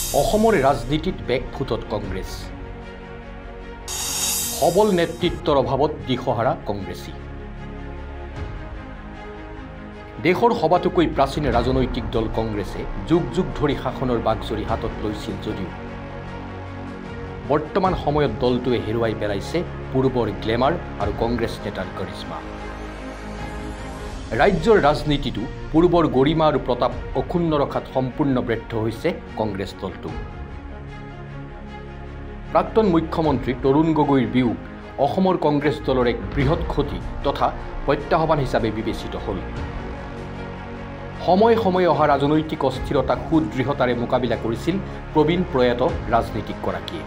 অসমৰ ৰাজনীতিত বেকফুটত কংগ্ৰেছ সবল নেতৃত্বৰ অভাৱত দিশহাৰা কংগ্ৰেছী দেশৰ সবাতোকৈ প্ৰাচীন ৰাজনৈতিক দল কংগ্ৰেছে যুগ যুগ ধৰি শাসনৰ বাগজৰি হাতত লৈছিল যদিও বৰ্তমান সময়ত দলটোৱে হেৰুৱাই পেলাইছে পূৰ্বৰ গ্লেমাৰ আৰু কংগ্ৰেছ নেতাৰ কৰিশ্মা ৰাজ্যৰ ৰাজনীতিটো পূৰ্বৰ গৰিমা আৰু প্ৰতাপ অক্ষুণ্ণ ৰখাত সম্পূৰ্ণ ব্যৰ্থ হৈছে কংগ্ৰেছ দলটো প্ৰাক্তন মুখ্যমন্ত্ৰী তৰুণ গগৈৰ বিয়োগ অসমৰ কংগ্ৰেছ দলৰ এক বৃহৎ ক্ষতি তথা প্ৰত্যাহ্বান হিচাপে বিবেচিত হ'ল সময়ে সময়ে অহা ৰাজনৈতিক অস্থিৰতাক সুদৃঢ়তাৰে মোকাবিলা কৰিছিল প্ৰবীণ প্ৰয়াত ৰাজনীতিকগৰাকীয়ে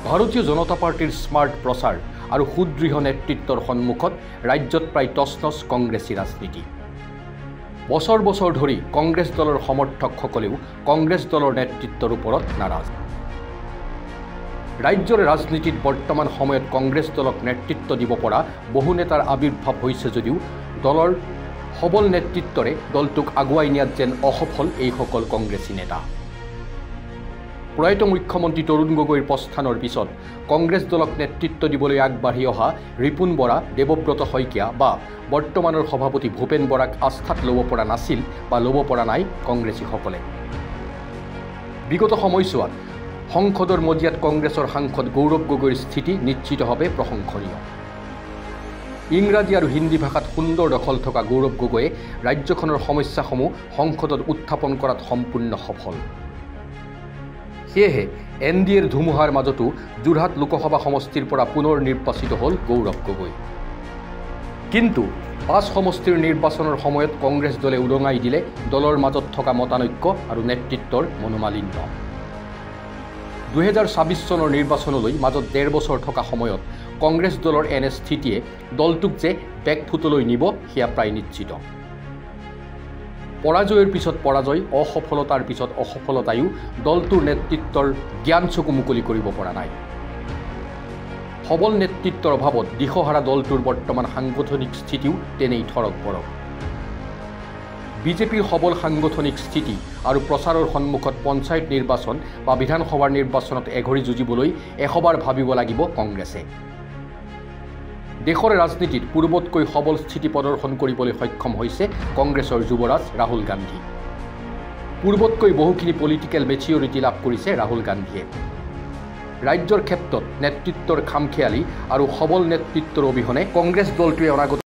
ভাৰতীয় জনতা পাৰ্টিৰ স্মাৰ্ট প্ৰচাৰ আৰু সুদৃঢ় নেতৃত্বৰ সন্মুখত ৰাজ্যত প্ৰায় তছনছ কংগ্ৰেছী ৰাজনীতি বছৰ বছৰ ধৰি কংগ্ৰেছ দলৰ সমৰ্থকসকলেও কংগ্ৰেছ দলৰ নেতৃত্বৰ ওপৰত নাৰাজ ৰাজ্যৰ ৰাজনীতিত বৰ্তমান সময়ত কংগ্ৰেছ দলক নেতৃত্ব দিব পৰা বহু নেতাৰ আবিৰ্ভাৱ হৈছে যদিও দলৰ সবল নেতৃত্বৰে দলটোক আগুৱাই নিয়াত যেন অসফল এইসকল কংগ্ৰেছী নেতা প্ৰয়াত মুখ্যমন্ত্ৰী তৰুণ গগৈৰ প্ৰস্থানৰ পিছত কংগ্ৰেছ দলক নেতৃত্ব দিবলৈ আগবাঢ়ি অহা ৰিপুণ বৰা দেৱব্ৰত শইকীয়া বা বৰ্তমানৰ সভাপতি ভূপেন বৰাক আস্থাত ল'ব পৰা নাছিল বা ল'ব পৰা নাই কংগ্ৰেছীসকলে বিগত সময়ছোৱাত সংসদৰ মজিয়াত কংগ্ৰেছৰ সাংসদ গৌৰৱ গগৈৰ স্থিতি নিশ্চিতভাৱে প্ৰশংসনীয় ইংৰাজী আৰু হিন্দী ভাষাত সুন্দৰ দখল থকা গৌৰৱ গগৈয়ে ৰাজ্যখনৰ সমস্যাসমূহ সংসদত উত্থাপন কৰাত সম্পূৰ্ণ সফল সেয়েহে এনডিএৰ ধুমুহাৰ মাজতো যোৰহাট লোকসভা সমষ্টিৰ পৰা পুনৰ নিৰ্বাচিত হ'ল গৌৰৱ গগৈ কিন্তু 5 সমষ্টিৰ নিৰ্বাচনৰ সময়ত কংগ্ৰেছ দলে উদঙাই দিলে দলৰ মাজত থকা মতানৈক্য আৰু নেতৃত্বৰ মনোমালিন্য 2026 চনৰ নিৰ্বাচনলৈ মাজত 1.5 বছৰ থকা সময়ত কংগ্ৰেছ দলৰ এনে স্থিতিয়ে দলটোক যে বেকফুটলৈ নিব সেয়া প্ৰায় নিশ্চিত পৰাজয়ৰ পিছত পৰাজয় অসফলতাৰ পিছত অসফলতায়ো দলটোৰ নেতৃত্বৰ জ্ঞান চকু মুকলি কৰিব পৰা নাই সবল নেতৃত্বৰ অভাৱত দিশহাৰা দলটোৰ বৰ্তমান সাংগঠনিক স্থিতিও তেনেই থৰক বৰক বিজেপিৰ সবল সাংগঠনিক স্থিতি আৰু প্ৰচাৰৰ সন্মুখত পঞ্চায়ত নিৰ্বাচন বা বিধানসভাৰ নিৰ্বাচনত এঘৰি যুঁজিবলৈ এশবাৰ ভাবিব লাগিব কংগ্ৰেছে দেশৰ ৰাজনীতিত পূৰ্বতকৈ সবল স্থিতি প্ৰদৰ্শন কৰিবলৈ সক্ষম হৈছে কংগ্ৰেছৰ যুৱৰাজ ৰাহুল গান্ধী পূৰ্বতকৈ বহুখিনি পলিটিকেল মেচিউৰিটি লাভ কৰিছে ৰাহুল গান্ধীয়ে ৰাজ্যৰ ক্ষেত্ৰত নেতৃত্বৰ খামখেয়ালি আৰু সবল নেতৃত্বৰ অবিহনে কংগ্ৰেছ দলটোৱে অনাগত